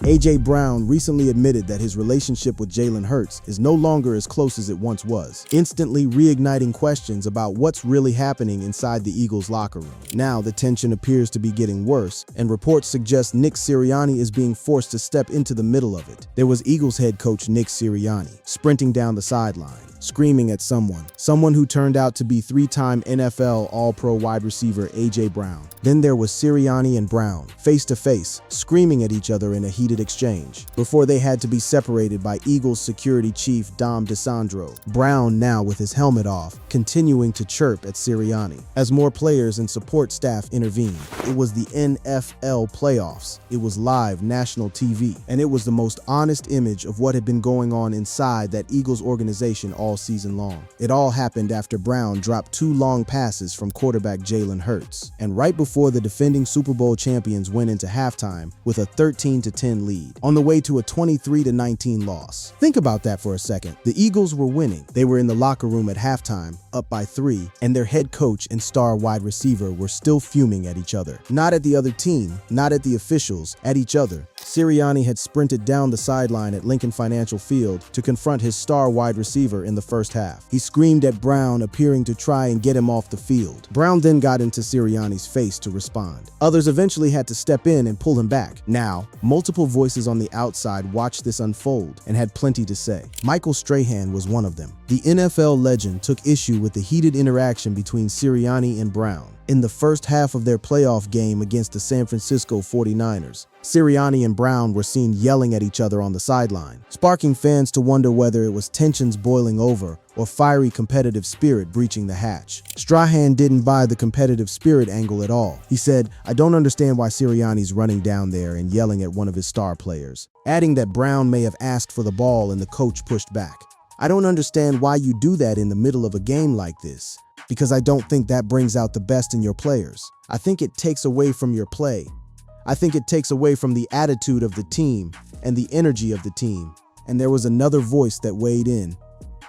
A.J. Brown recently admitted that his relationship with Jalen Hurts is no longer as close as it once was, instantly reigniting questions about what's really happening inside the Eagles locker room. Now, the tension appears to be getting worse, and reports suggest Nick Sirianni is being forced to step into the middle of it. There was Eagles head coach Nick Sirianni sprinting down the sideline, screaming at someone who turned out to be three-time NFL All-Pro wide receiver A.J. Brown. Then there was Sirianni and Brown, face-to-face, screaming at each other in a heated exchange, before they had to be separated by Eagles security chief Dom DeSandro. Brown, now with his helmet off, continuing to chirp at Sirianni. As more players and support staff intervened, it was the NFL playoffs. It was live national TV, and it was the most honest image of what had been going on inside that Eagles organization all season long. It all happened after Brown dropped two long passes from quarterback Jalen Hurts, and right before the defending Super Bowl champions went into halftime with a 13-10 lead, on the way to a 23-19 loss. Think about that for a second. The Eagles were winning. They were in the locker room at halftime, up by 3, and their head coach and star wide receiver were still fuming at each other. Not at the other team, not at the officials, at each other. Sirianni had sprinted down the sideline at Lincoln Financial Field to confront his star wide receiver in the first half. He screamed at Brown, appearing to try and get him off the field. Brown then got into Sirianni's face to respond. Others eventually had to step in and pull him back. Now, multiple voices on the outside watched this unfold and had plenty to say. Michael Strahan was one of them. The NFL legend took issue with the heated interaction between Sirianni and Brown in the first half of their playoff game against the San Francisco 49ers. Sirianni and Brown were seen yelling at each other on the sideline, sparking fans to wonder whether it was tensions boiling over or fiery competitive spirit breaching the hatch. Strahan didn't buy the competitive spirit angle at all. He said, "I don't understand why Sirianni's running down there and yelling at one of his star players," adding that Brown may have asked for the ball and the coach pushed back. "I don't understand why you do that in the middle of a game like this, because I don't think that brings out the best in your players. I think it takes away from your play. I think it takes away from the attitude of the team and the energy of the team." And there was another voice that weighed in,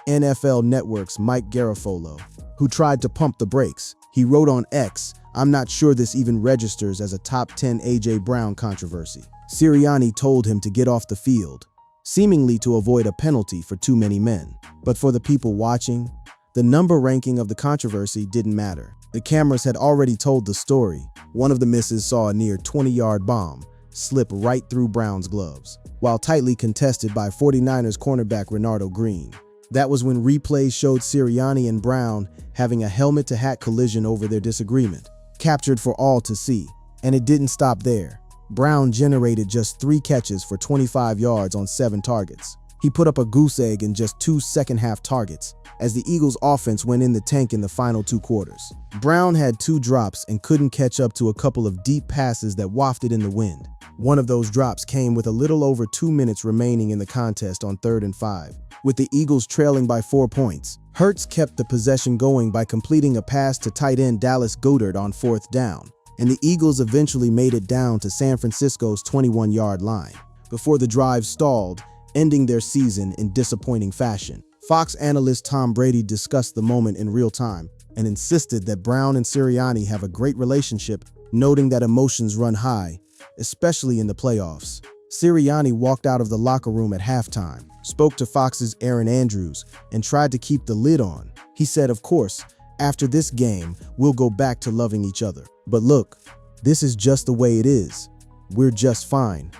NFL Network's Mike Garafolo, who tried to pump the brakes. He wrote on X, "I'm not sure this even registers as a top 10 A.J. Brown controversy." Sirianni told him to get off the field, seemingly to avoid a penalty for too many men. But for the people watching, the number ranking of the controversy didn't matter. The cameras had already told the story. One of the misses saw a near 20-yard bomb slip right through Brown's gloves, while tightly contested by 49ers cornerback Renardo Green. That was when replays showed Sirianni and Brown having a helmet-to-hat collision over their disagreement, captured for all to see. And it didn't stop there. Brown generated just 3 catches for 25 yards on 7 targets. He put up a goose egg in just 2 second-half targets, as the Eagles' offense went in the tank in the final 2 quarters. Brown had 2 drops and couldn't catch up to a couple of deep passes that wafted in the wind. One of those drops came with a little over 2 minutes remaining in the contest on 3rd and 5, with the Eagles trailing by 4 points. Hurts kept the possession going by completing a pass to tight end Dallas Goedert on 4th down, and the Eagles eventually made it down to San Francisco's 21-yard line, before the drive stalled, ending their season in disappointing fashion. Fox analyst Tom Brady discussed the moment in real time and insisted that Brown and Sirianni have a great relationship, noting that emotions run high, especially in the playoffs. Sirianni walked out of the locker room at halftime, spoke to Fox's Aaron Andrews, and tried to keep the lid on. He said, "Of course, after this game, we'll go back to loving each other. But look, this is just the way it is. We're just fine.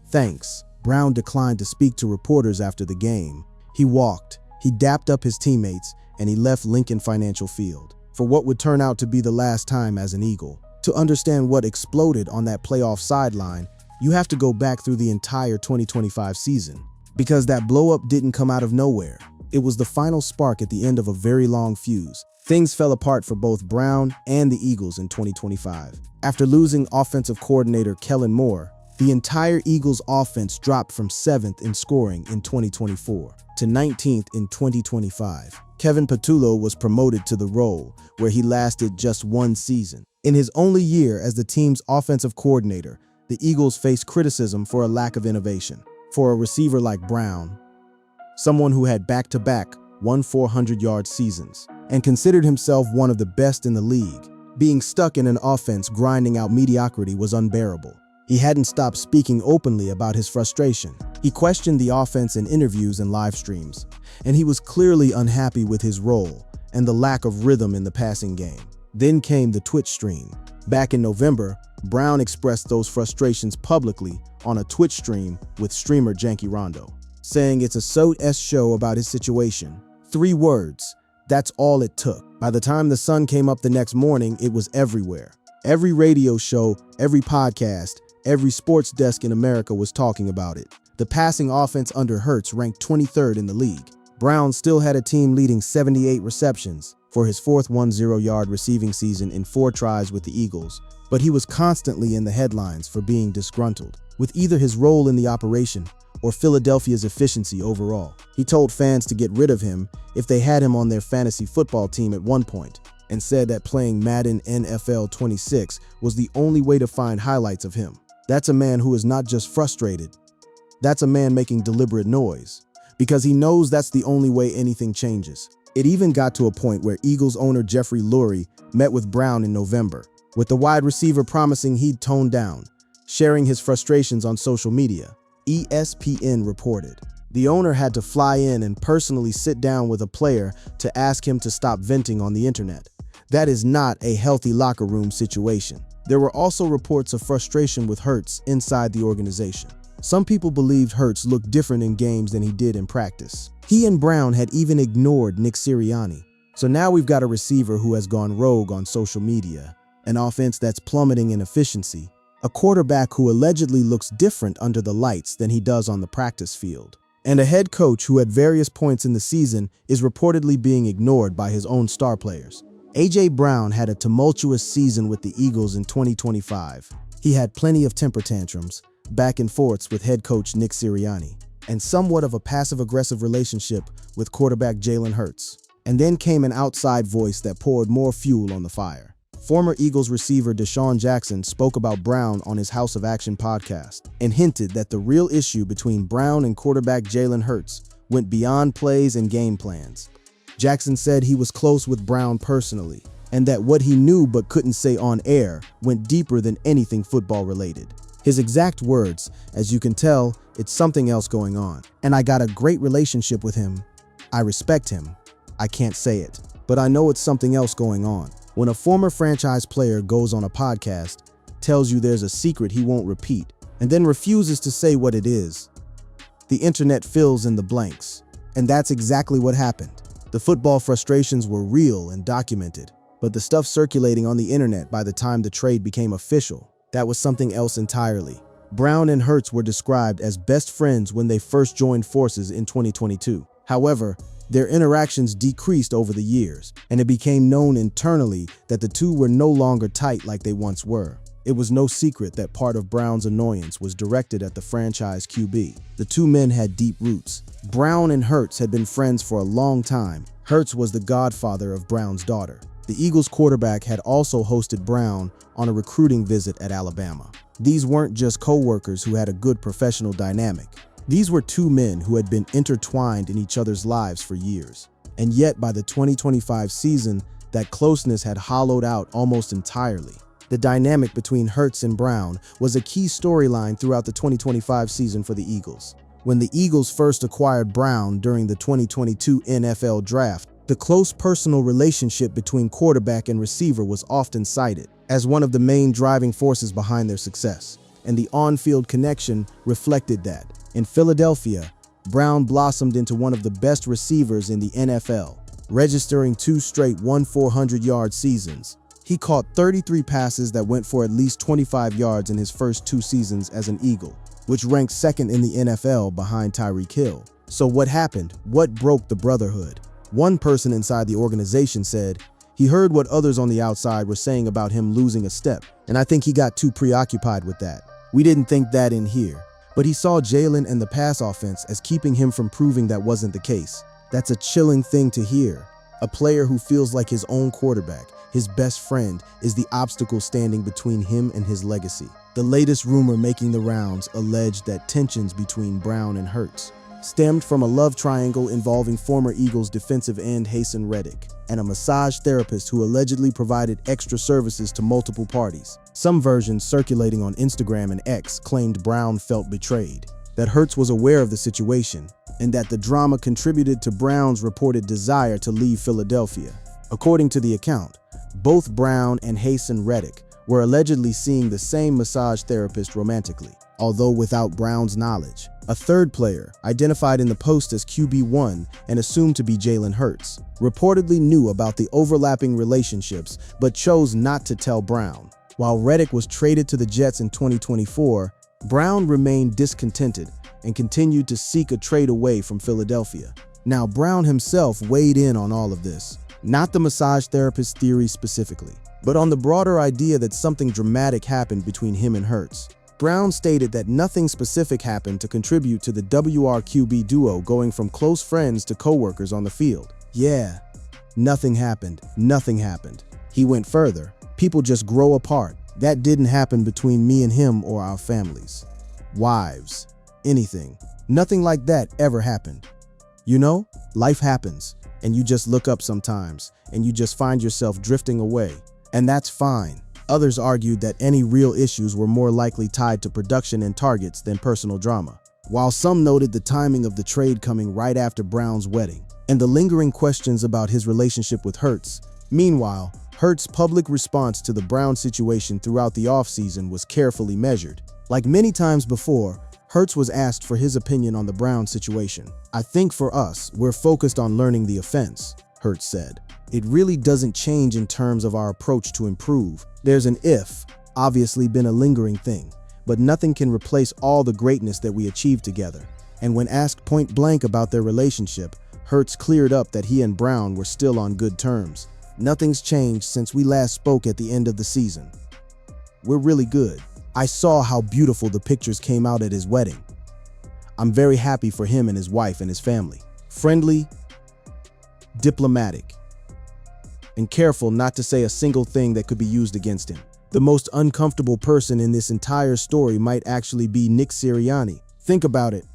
Thanks." Brown declined to speak to reporters after the game. He walked, he dapped up his teammates, and he left Lincoln Financial Field for what would turn out to be the last time as an Eagle. To understand what exploded on that playoff sideline, you have to go back through the entire 2025 season, because that blow-up didn't come out of nowhere. It was the final spark at the end of a very long fuse. Things fell apart for both Brown and the Eagles in 2025. After losing offensive coordinator Kellen Moore, the entire Eagles offense dropped from 7th in scoring in 2024 to 19th in 2025. Kevin Patullo was promoted to the role, where he lasted just 1 season. In his only year as the team's offensive coordinator, the Eagles faced criticism for a lack of innovation. For a receiver like Brown, someone who had back-to-back 400-yard seasons and considered himself one of the best in the league, being stuck in an offense grinding out mediocrity was unbearable. He hadn't stopped speaking openly about his frustration. He questioned the offense in interviews and live streams, and he was clearly unhappy with his role and the lack of rhythm in the passing game. Then came the Twitch stream. Back in November, Brown expressed those frustrations publicly on a Twitch stream with streamer Janky Rondo, saying it's a so-s show about his situation. 3 words. That's all it took. By the time the sun came up the next morning, it was everywhere. Every radio show, every podcast, every sports desk in America was talking about it. The passing offense under Hurts ranked 23rd in the league. Brown still had a team leading 78 receptions for his 4th 10-yard receiving season in 4 tries with the Eagles, but he was constantly in the headlines for being disgruntled with either his role in the operation or Philadelphia's efficiency overall. He told fans to get rid of him if they had him on their fantasy football team at one point, and said that playing Madden NFL 26 was the only way to find highlights of him. That's a man who is not just frustrated. That's a man making deliberate noise, because he knows that's the only way anything changes. It even got to a point where Eagles owner Jeffrey Lurie met with Brown in November, with the wide receiver promising he'd tone down, sharing his frustrations on social media. ESPN reported. The owner had to fly in and personally sit down with a player to ask him to stop venting on the internet. That is not a healthy locker room situation. There were also reports of frustration with Hurts inside the organization. Some people believed Hurts looked different in games than he did in practice. He and Brown had even ignored Nick Sirianni. So now we've got a receiver who has gone rogue on social media, an offense that's plummeting in efficiency, a quarterback who allegedly looks different under the lights than he does on the practice field, and a head coach who at various points in the season is reportedly being ignored by his own star players. A.J. Brown had a tumultuous season with the Eagles in 2025. He had plenty of temper tantrums, back and forths with head coach Nick Sirianni, and somewhat of a passive-aggressive relationship with quarterback Jalen Hurts. And then came an outside voice that poured more fuel on the fire. Former Eagles receiver Deshaun Jackson spoke about Brown on his House of Action podcast and hinted that the real issue between Brown and quarterback Jalen Hurts went beyond plays and game plans. Jackson said he was close with Brown personally, and that what he knew but couldn't say on air went deeper than anything football related. His exact words, as you can tell, it's something else going on. And I got a great relationship with him. I respect him. I can't say it, but I know it's something else going on. When a former franchise player goes on a podcast, tells you there's a secret he won't repeat, and then refuses to say what it is, the internet fills in the blanks. And that's exactly what happened. The football frustrations were real and documented, but the stuff circulating on the internet by the time the trade became official, that was something else entirely. Brown and Hurts were described as best friends when they first joined forces in 2022. However, their interactions decreased over the years, and it became known internally that the two were no longer tight like they once were. It was no secret that part of Brown's annoyance was directed at the franchise QB. The 2 men had deep roots. Brown and Hurts had been friends for a long time. Hurts was the godfather of Brown's daughter. The Eagles quarterback had also hosted Brown on a recruiting visit at Alabama. These weren't just co-workers who had a good professional dynamic. These were 2 men who had been intertwined in each other's lives for years. And yet by the 2025 season, that closeness had hollowed out almost entirely. The dynamic between Hurts and Brown was a key storyline throughout the 2025 season for the Eagles. When the Eagles first acquired Brown during the 2022 NFL Draft, the close personal relationship between quarterback and receiver was often cited as one of the main driving forces behind their success, and the on-field connection reflected that. In Philadelphia, Brown blossomed into one of the best receivers in the NFL, registering 2 straight 400-yard seasons. He caught 33 passes that went for at least 25 yards in his first 2 seasons as an Eagle, which ranked 2nd in the NFL behind Tyreek Hill. So what happened? What broke the brotherhood? One person inside the organization said he heard what others on the outside were saying about him losing a step, and I think he got too preoccupied with that. We didn't think that in here. But he saw Jalen and the pass offense as keeping him from proving that wasn't the case. That's a chilling thing to hear. A player who feels like his own quarterback, his best friend, is the obstacle standing between him and his legacy. The latest rumor making the rounds alleged that tensions between Brown and Hurts stemmed from a love triangle involving former Eagles defensive end Haason Reddick and a massage therapist who allegedly provided extra services to multiple parties. Some versions circulating on Instagram and X claimed Brown felt betrayed, that Hurts was aware of the situation, and that the drama contributed to Brown's reported desire to leave Philadelphia. According to the account, both Brown and Haason Reddick were allegedly seeing the same massage therapist romantically, although without Brown's knowledge. A third player, identified in the post as QB1 and assumed to be Jalen Hurts, reportedly knew about the overlapping relationships but chose not to tell Brown. While Reddick was traded to the Jets in 2024, Brown remained discontented and continued to seek a trade away from Philadelphia. Now, Brown himself weighed in on all of this, not the massage therapist theory specifically, but on the broader idea that something dramatic happened between him and Hurts. Brown stated that nothing specific happened to contribute to the WRQB duo going from close friends to co-workers on the field. Yeah, nothing happened. Nothing happened. He went further. People just grow apart. That didn't happen between me and him or our families, wives, anything. Nothing like that ever happened. You know, life happens, and you just look up sometimes, and you just find yourself drifting away. And that's fine. Others argued that any real issues were more likely tied to production and targets than personal drama, while some noted the timing of the trade coming right after Brown's wedding and the lingering questions about his relationship with Hurts. Meanwhile, Hurts' public response to the Brown situation throughout the offseason was carefully measured. Like many times before, Hurts was asked for his opinion on the Brown situation. "I think for us, we're focused on learning the offense," Hurts said. "It really doesn't change in terms of our approach to improve. There's an if, obviously been a lingering thing, but nothing can replace all the greatness that we achieved together." And when asked point blank about their relationship, Hurts cleared up that he and Brown were still on good terms. "Nothing's changed since we last spoke at the end of the season. We're really good. I saw how beautiful the pictures came out at his wedding. I'm very happy for him and his wife and his family. Friendly, diplomatic, and careful not to say a single thing that could be used against him." The most uncomfortable person in this entire story might actually be Nick Sirianni. Think about it.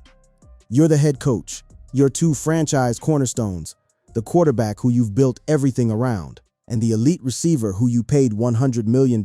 You're the head coach. Your two franchise cornerstones, the quarterback who you've built everything around, and the elite receiver who you paid $100 million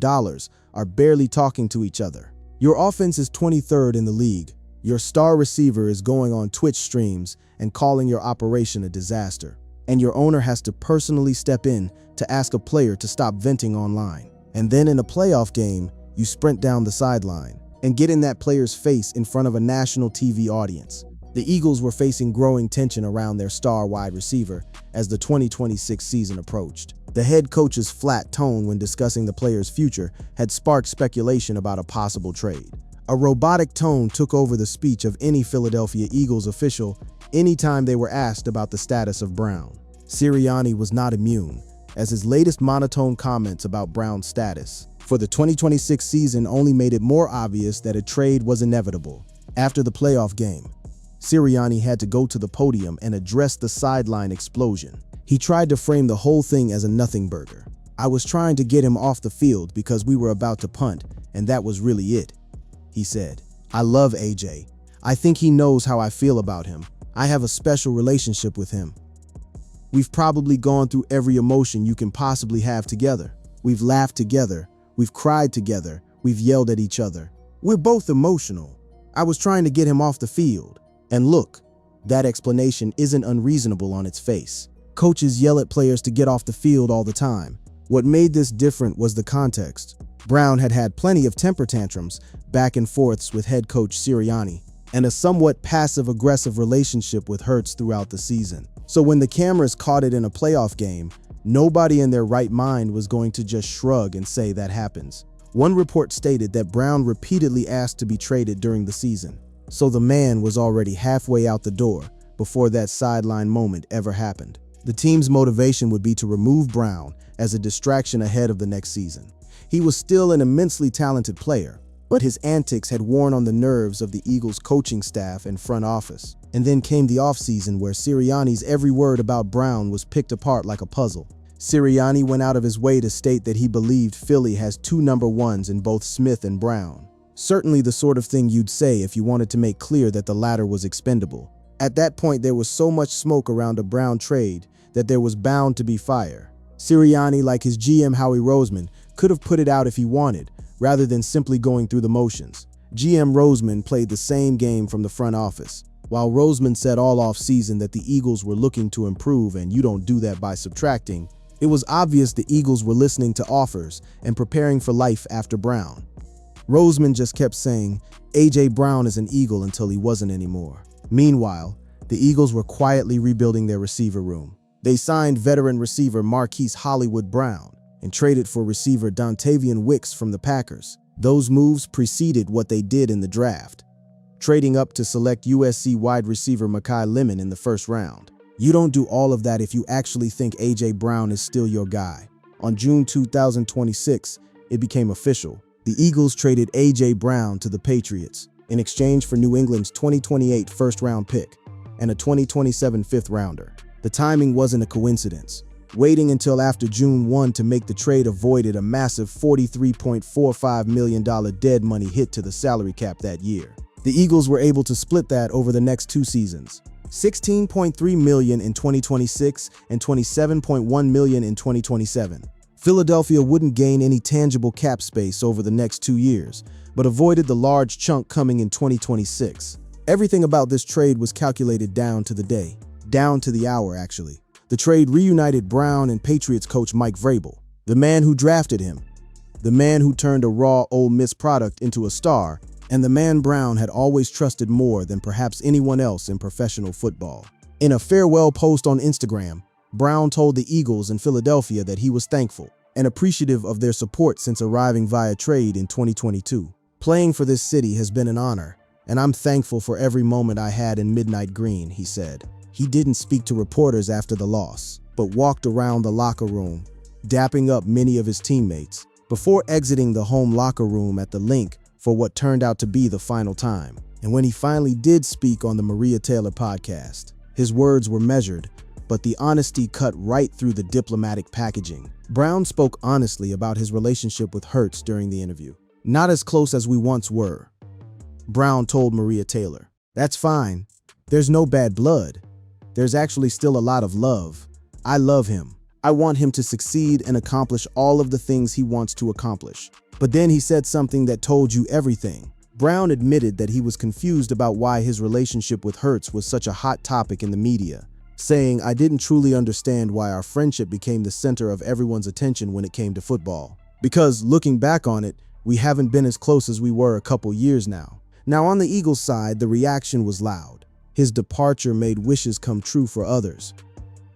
are barely talking to each other. Your offense is 23rd in the league. Your star receiver is going on Twitch streams and calling your operation a disaster. And your owner has to personally step in to ask a player to stop venting online. And then in a playoff game, you sprint down the sideline and get in that player's face in front of a national TV audience. The Eagles were facing growing tension around their star wide receiver as the 2026 season approached. The head coach's flat tone when discussing the player's future had sparked speculation about a possible trade. A robotic tone took over the speech of any Philadelphia Eagles official anytime they were asked about the status of Brown. Sirianni was not immune, as his latest monotone comments about Brown's status for the 2026 season only made it more obvious that a trade was inevitable. After the playoff game, Sirianni had to go to the podium and address the sideline explosion. He tried to frame the whole thing as a nothing burger. "I was trying to get him off the field because we were about to punt, and that was really it," he said. "I love AJ. I think he knows how I feel about him. I have a special relationship with him. We've probably gone through every emotion you can possibly have together. We've laughed together. We've cried together. We've yelled at each other. We're both emotional. I was trying to get him off the field. And look, that explanation isn't unreasonable on its face. Coaches yell at players to get off the field all the time. What made this different was the context. Brown had had plenty of temper tantrums, back and forths with head coach Sirianni, and a somewhat passive-aggressive relationship with Hurts throughout the season. So when the cameras caught it in a playoff game, nobody in their right mind was going to just shrug and say that happens. One report stated that Brown repeatedly asked to be traded during the season. So the man was already halfway out the door before that sideline moment ever happened. The team's motivation would be to remove Brown as a distraction ahead of the next season. He was still an immensely talented player, but his antics had worn on the nerves of the Eagles' coaching staff and front office. And then came the offseason where Sirianni's every word about Brown was picked apart like a puzzle. Sirianni went out of his way to state that he believed Philly has two number ones in both Smith and Brown. Certainly the sort of thing you'd say if you wanted to make clear that the latter was expendable. At that point, there was so much smoke around a Brown trade that there was bound to be fire. Sirianni, like his GM Howie Roseman, could have put it out if he wanted, rather than simply going through the motions. GM Roseman played the same game from the front office. While Roseman said all off-season that the Eagles were looking to improve and you don't do that by subtracting, it was obvious the Eagles were listening to offers and preparing for life after Brown. Roseman just kept saying, A.J. Brown is an Eagle until he wasn't anymore. Meanwhile, the Eagles were quietly rebuilding their receiver room. They signed veteran receiver Marquise Hollywood Brown and traded for receiver Dontavian Wicks from the Packers. Those moves preceded what they did in the draft, trading up to select USC wide receiver Mekhi Lemon in the first round. You don't do all of that if you actually think A.J. Brown is still your guy. On June 2026, it became official. The Eagles traded A.J. Brown to the Patriots in exchange for New England's 2028 first-round pick and a 2027 fifth-rounder. The timing wasn't a coincidence. Waiting until after June 1 to make the trade avoided a massive $43.45 million dead money hit to the salary cap that year. The Eagles were able to split that over the next 2 seasons, $16.3 million in 2026 and $27.1 million in 2027. Philadelphia wouldn't gain any tangible cap space over the next 2 years, but avoided the large chunk coming in 2026. Everything about this trade was calculated down to the day, down to the hour actually. The trade reunited Brown and Patriots coach Mike Vrabel, the man who drafted him, the man who turned a raw Ole Miss product into a star, and the man Brown had always trusted more than perhaps anyone else in professional football. In a farewell post on Instagram, Brown told the Eagles in Philadelphia that he was thankful and appreciative of their support since arriving via trade in 2022. Playing for this city has been an honor, and I'm thankful for every moment I had in Midnight Green, he said. He didn't speak to reporters after the loss, but walked around the locker room, dapping up many of his teammates, before exiting the home locker room at the Link for what turned out to be the final time. And when he finally did speak on the Maria Taylor podcast, his words were measured, but the honesty cut right through the diplomatic packaging. Brown spoke honestly about his relationship with Hurts during the interview. Not as close as we once were, Brown told Maria Taylor. That's fine. There's no bad blood. There's actually still a lot of love. I love him. I want him to succeed and accomplish all of the things he wants to accomplish. But then he said something that told you everything. Brown admitted that he was confused about why his relationship with Hurts was such a hot topic in the media, saying, I didn't truly understand why our friendship became the center of everyone's attention when it came to football. Because, looking back on it, we haven't been as close as we were a couple years now. Now on the Eagles side, the reaction was loud. His departure made wishes come true for others.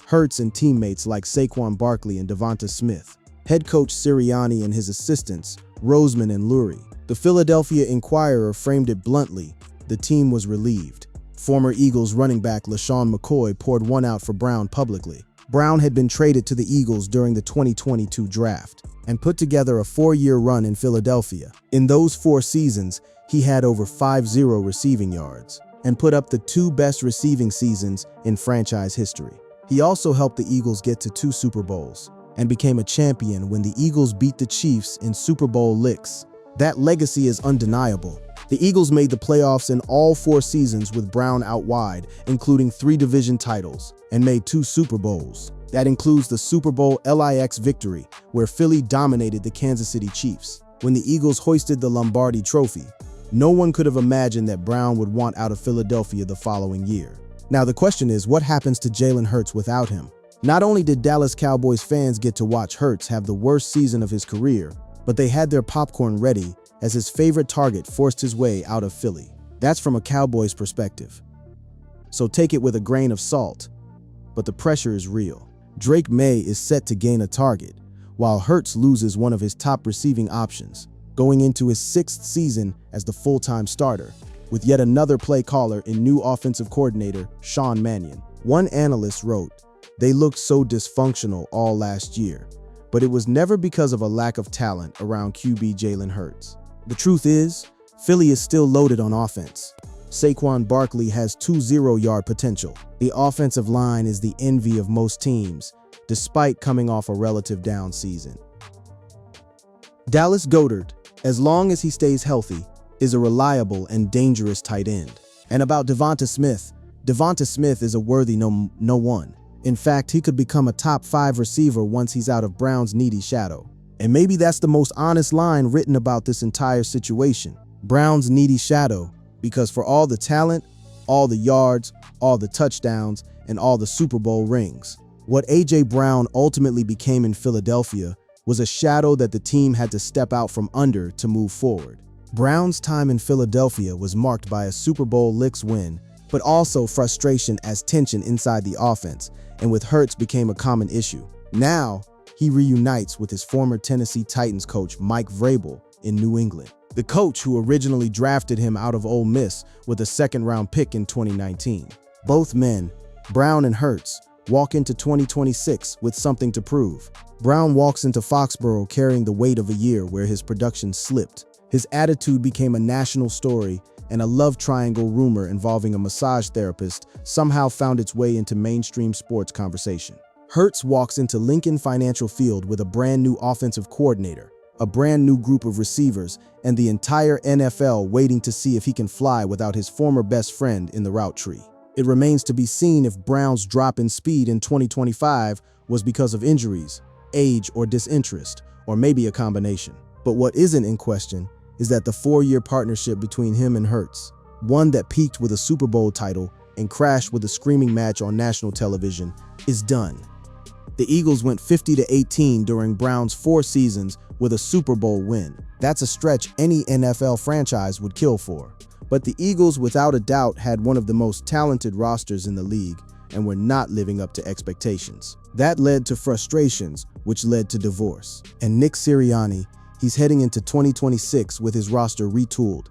Hurts and teammates like Saquon Barkley and Devonta Smith, head coach Sirianni and his assistants, Roseman and Lurie. The Philadelphia Inquirer framed it bluntly. The team was relieved. Former Eagles running back LaShawn McCoy poured one out for Brown publicly. Brown had been traded to the Eagles during the 2022 draft and put together a 4-year run in Philadelphia. In those 4 seasons, he had over 50 receiving yards and put up the 2 best receiving seasons in franchise history. He also helped the Eagles get to 2 Super Bowls and became a champion when the Eagles beat the Chiefs in Super Bowl licks. That legacy is undeniable. The Eagles made the playoffs in all 4 seasons with Brown out wide, including 3 division titles, and made 2 Super Bowls. That includes the Super Bowl LIX victory, where Philly dominated the Kansas City Chiefs. When the Eagles hoisted the Lombardi Trophy, no one could have imagined that Brown would want out of Philadelphia the following year. Now the question is, what happens to Jalen Hurts without him? Not only did Dallas Cowboys fans get to watch Hurts have the worst season of his career, but they had their popcorn ready as his favorite target forced his way out of Philly. That's from a Cowboys perspective. So take it with a grain of salt, but the pressure is real. Drake May is set to gain a target, while Hurts loses one of his top receiving options, going into his 6th season as the full-time starter, with yet another play caller in new offensive coordinator Sean Mannion. One analyst wrote, "They looked so dysfunctional all last year, but it was never because of a lack of talent around QB Jalen Hurts. The truth is, Philly is still loaded on offense. Saquon Barkley has 2 0-yard potential. The offensive line is the envy of most teams, despite coming off a relative down season." Dallas Goedert, as long as he stays healthy, is a reliable and dangerous tight end. And about Devonta Smith, Devonta Smith is a worthy no one. In fact, he could become a top 5 receiver once he's out of Brown's needy shadow. And maybe that's the most honest line written about this entire situation. Brown's needy shadow, because for all the talent, all the yards, all the touchdowns, and all the Super Bowl rings, what A.J. Brown ultimately became in Philadelphia was a shadow that the team had to step out from under to move forward. Brown's time in Philadelphia was marked by a Super Bowl licks win, but also frustration as tension inside the offense, and with Hurts became a common issue. Now, he reunites with his former Tennessee Titans coach Mike Vrabel in New England, the coach who originally drafted him out of Ole Miss with a second-round pick in 2019. Both men, Brown and Hurts, walk into 2026 with something to prove. Brown walks into Foxborough carrying the weight of a year where his production slipped. His attitude became a national story, and a love triangle rumor involving a massage therapist somehow found its way into mainstream sports conversation. Hurts walks into Lincoln Financial Field with a brand new offensive coordinator, a brand new group of receivers, and the entire NFL waiting to see if he can fly without his former best friend in the route tree. It remains to be seen if Brown's drop in speed in 2025 was because of injuries, age, or disinterest, or maybe a combination. But what isn't in question is that the 4-year partnership between him and Hurts, one that peaked with a Super Bowl title and crashed with a screaming match on national television, is done. The Eagles went 50-18 during Brown's 4 seasons with a Super Bowl win. That's a stretch any NFL franchise would kill for. But the Eagles, without a doubt, had one of the most talented rosters in the league and were not living up to expectations. That led to frustrations, which led to divorce. And Nick Sirianni, he's heading into 2026 with his roster retooled,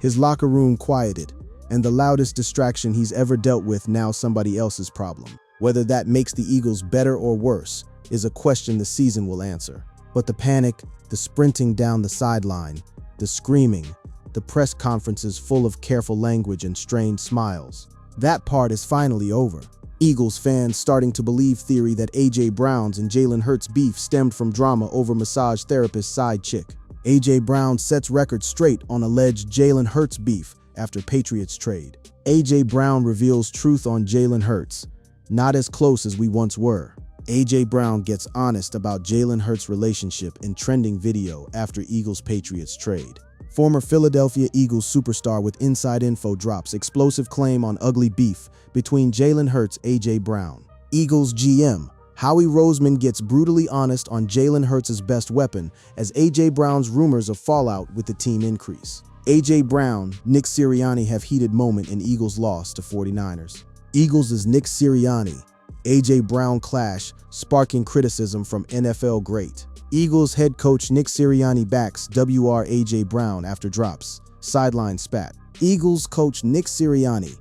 his locker room quieted, and the loudest distraction he's ever dealt with now somebody else's problem. Whether that makes the Eagles better or worse is a question the season will answer. But the panic, the sprinting down the sideline, the screaming, the press conferences full of careful language and strained smiles, that part is finally over. Eagles fans starting to believe theory that A.J. Brown's and Jalen Hurts' beef stemmed from drama over massage therapist side chick. A.J. Brown sets record straight on alleged Jalen Hurts beef after Patriots trade. A.J. Brown reveals truth on Jalen Hurts. Not as close as we once were. A.J. Brown gets honest about Jalen Hurts' relationship in trending video after Eagles-Patriots trade. Former Philadelphia Eagles superstar with inside info drops explosive claim on ugly beef between Jalen Hurts and A.J. Brown. Eagles GM Howie Roseman gets brutally honest on Jalen Hurts' best weapon as A.J. Brown's rumors of fallout with the team increase. A.J. Brown, Nick Sirianni have heated moment in Eagles' loss to 49ers. Eagles' Nick Sirianni, A.J. Brown clash sparking criticism from NFL great. Eagles head coach Nick Sirianni backs WR A.J. Brown after drops, sideline spat. Eagles coach Nick Sirianni,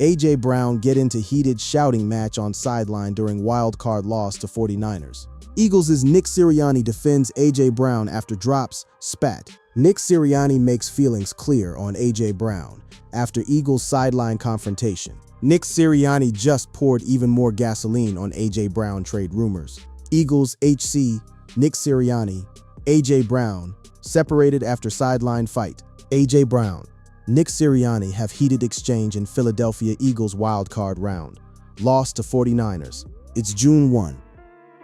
A.J. Brown get into heated shouting match on sideline during wildcard loss to 49ers. Eagles' Nick Sirianni defends A.J. Brown after drops, spat. Nick Sirianni makes feelings clear on A.J. Brown after Eagles sideline confrontation. Nick Sirianni just poured even more gasoline on A.J. Brown trade rumors. Eagles HC, Nick Sirianni, A.J. Brown, separated after sideline fight. A.J. Brown, Nick Sirianni have heated exchange in Philadelphia Eagles wildcard round. Lost to 49ers. It's June 1.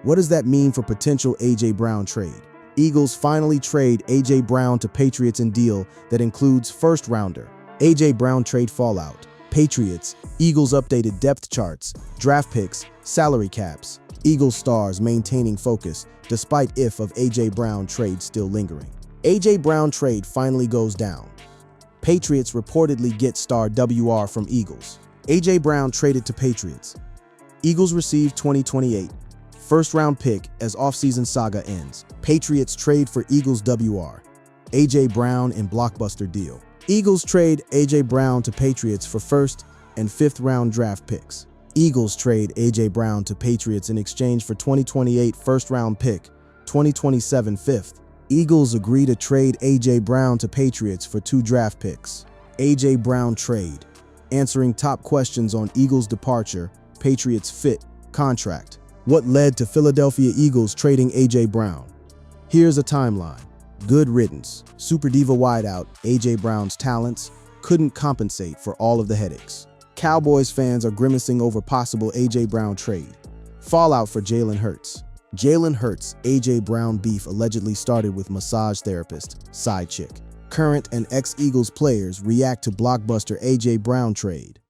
What does that mean for potential A.J. Brown trade? Eagles finally trade A.J. Brown to Patriots in deal that includes first-rounder. A.J. Brown trade fallout. Patriots, Eagles updated depth charts, draft picks, salary caps. Eagles stars maintaining focus despite if of A.J. Brown trade still lingering. A.J. Brown trade finally goes down. Patriots reportedly get star WR from Eagles. A.J. Brown traded to Patriots. Eagles receive 2028 first-round pick as offseason saga ends. Patriots trade for Eagles WR. A.J. Brown in blockbuster deal. Eagles trade A.J. Brown to Patriots for first and fifth-round draft picks. Eagles trade A.J. Brown to Patriots in exchange for 2028 first-round pick, 2027 fifth. Eagles agree to trade A.J. Brown to Patriots for 2 draft picks. A.J. Brown trade. Answering top questions on Eagles' departure, Patriots fit, contract. What led to Philadelphia Eagles trading A.J. Brown? Here's a timeline. Good riddance. Super diva wideout A.J. Brown's talents couldn't compensate for all of the headaches. Cowboys fans are grimacing over possible A.J. Brown trade. Fallout for Jalen Hurts. Jalen Hurts' A.J. Brown beef allegedly started with massage therapist, side chick. Current and ex-Eagles players react to blockbuster A.J. Brown trade.